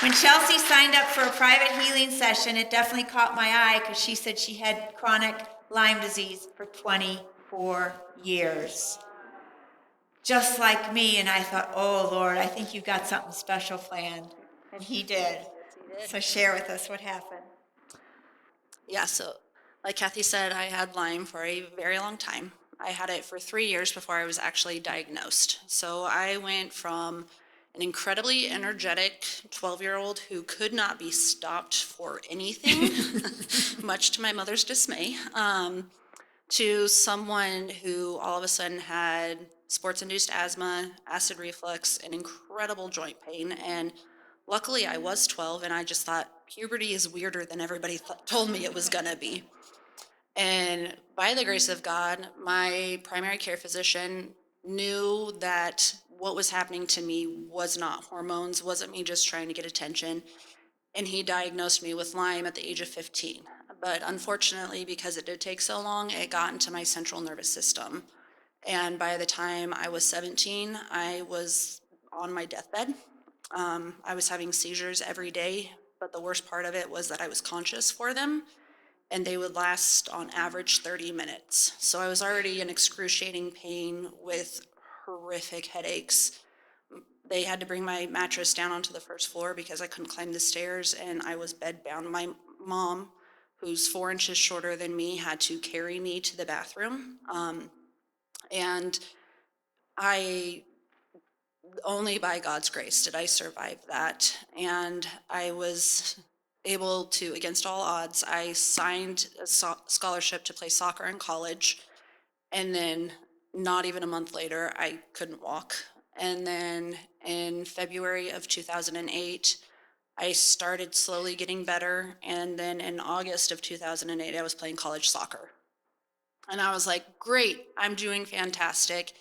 When Chelsea signed up for a private healing session, it definitely caught my eye because she said she had chronic Lyme disease for 24 years. Just like me, and I thought, oh Lord, I think you've got something special planned. And he did. Yes, he did. So share with us what happened. Yeah, so like Kathy said, I had Lyme for a very long time. I had it for 3 years before I was actually diagnosed. So I went from an incredibly energetic 12-year-old who could not be stopped for anything, much to my mother's dismay, to someone who all of a sudden had sports-induced asthma, acid reflux, and incredible joint pain. And luckily, I was 12, and I just thought puberty is weirder than everybody told me it was gonna be. And by the grace of God, my primary care physician knew that what was happening to me was not hormones, wasn't me just trying to get attention. And he diagnosed me with Lyme at the age of 15. But unfortunately, because it did take so long, it got into my central nervous system. And by the time I was 17, I was on my deathbed. I was having seizures every day, but the worst part of it was that I was conscious for them, and they would last on average 30 minutes. So I was already in excruciating pain with horrific headaches. They had to bring my mattress down onto the first floor because I couldn't climb the stairs, and I was bedbound. My mom, who's 4 inches shorter than me, had to carry me to the bathroom. And I, only by God's grace did I survive that. And I was able to, against all odds, I signed a scholarship to play soccer in college. And then not even a month later, I couldn't walk. And then in February of 2008, I started slowly getting better. And then in August of 2008, I was playing college soccer. And I was like, great, I'm doing fantastic.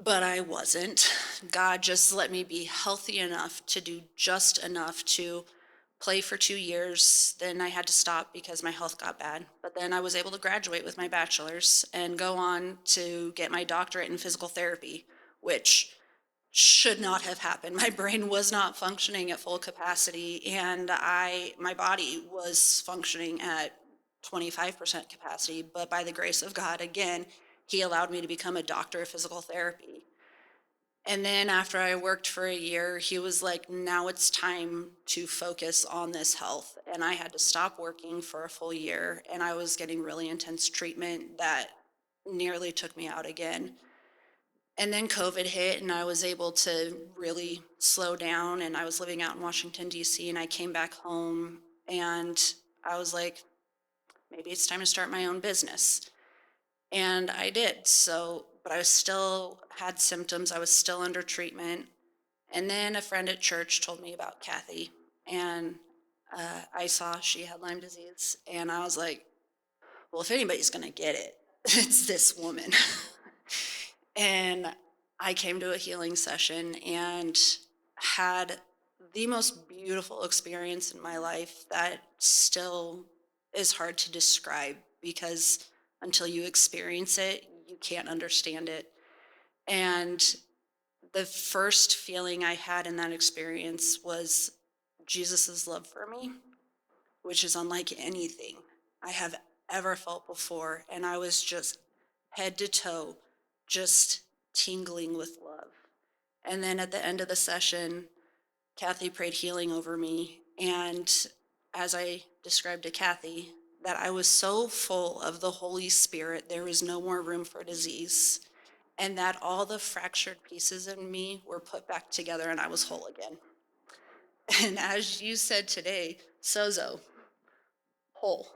But I wasn't. God just let me be healthy enough to do just enough to play for 2 years. Then I had to stop because my health got bad. But then I was able to graduate with my bachelor's and go on to get my doctorate in physical therapy, which should not have happened. My brain was not functioning at full capacity, and my body was functioning at 25% capacity. But by the grace of God, again, he allowed me to become a doctor of physical therapy. And then after I worked for a year, he was like, now it's time to focus on this health. And I had to stop working for a full year, and I was getting really intense treatment that nearly took me out again. And then COVID hit, and I was able to really slow down, and I was living out in Washington, D.C., and I came back home, and I was like, maybe it's time to start my own business. And I did. So, but I still had symptoms. I was still under treatment. And then a friend at church told me about Kathy, and I saw she had Lyme disease, and I was like, well, if anybody's going to get it, it's this woman. And I came to a healing session and had the most beautiful experience in my life that still is hard to describe, because until you experience it, you can't understand it. And the first feeling I had in that experience was Jesus's love for me, which is unlike anything I have ever felt before. And I was just head to toe, just tingling with love. And then at the end of the session, Kathy prayed healing over me. And as I described to Kathy, that I was so full of the Holy Spirit, there was no more room for disease. And that all the fractured pieces in me were put back together, and I was whole again. And as you said today, sozo, whole.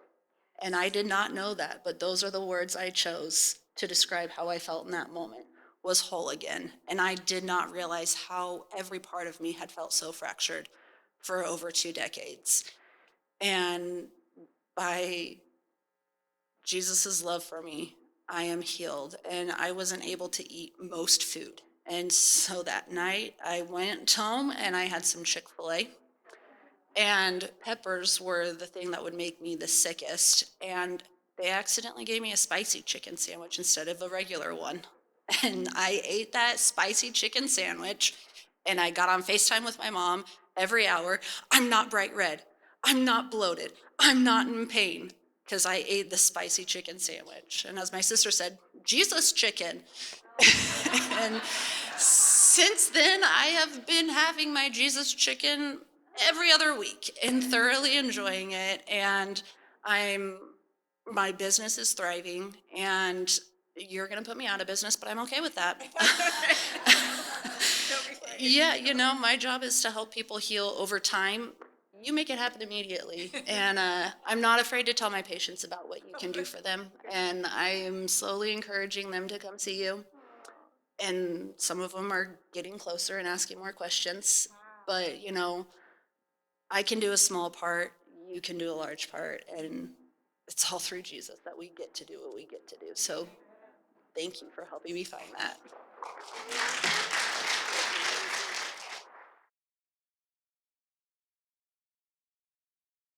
And I did not know that, but those are the words I chose to describe how I felt in that moment, was whole again. And I did not realize how every part of me had felt so fractured for over 2 decades. And by Jesus's love for me, I am healed, and I wasn't able to eat most food. And so that night I went home and I had some Chick-fil-A, and peppers were the thing that would make me the sickest. And they accidentally gave me a spicy chicken sandwich instead of a regular one. And I ate that spicy chicken sandwich, and I got on FaceTime with my mom, every hour. I'm not bright red. I'm not bloated. I'm not in pain because I ate the spicy chicken sandwich. And as my sister said, Jesus chicken. And since then, I have been having my Jesus chicken every other week and thoroughly enjoying it. And my business is thriving, and you're going to put me out of business, but I'm okay with that. Yeah, my job is to help people heal over time. You make it happen immediately. And I'm not afraid to tell my patients about what you can do for them. And I am slowly encouraging them to come see you. And some of them are getting closer and asking more questions. But, I can do a small part, you can do a large part. And it's all through Jesus that we get to do what we get to do. So thank you for helping me find that.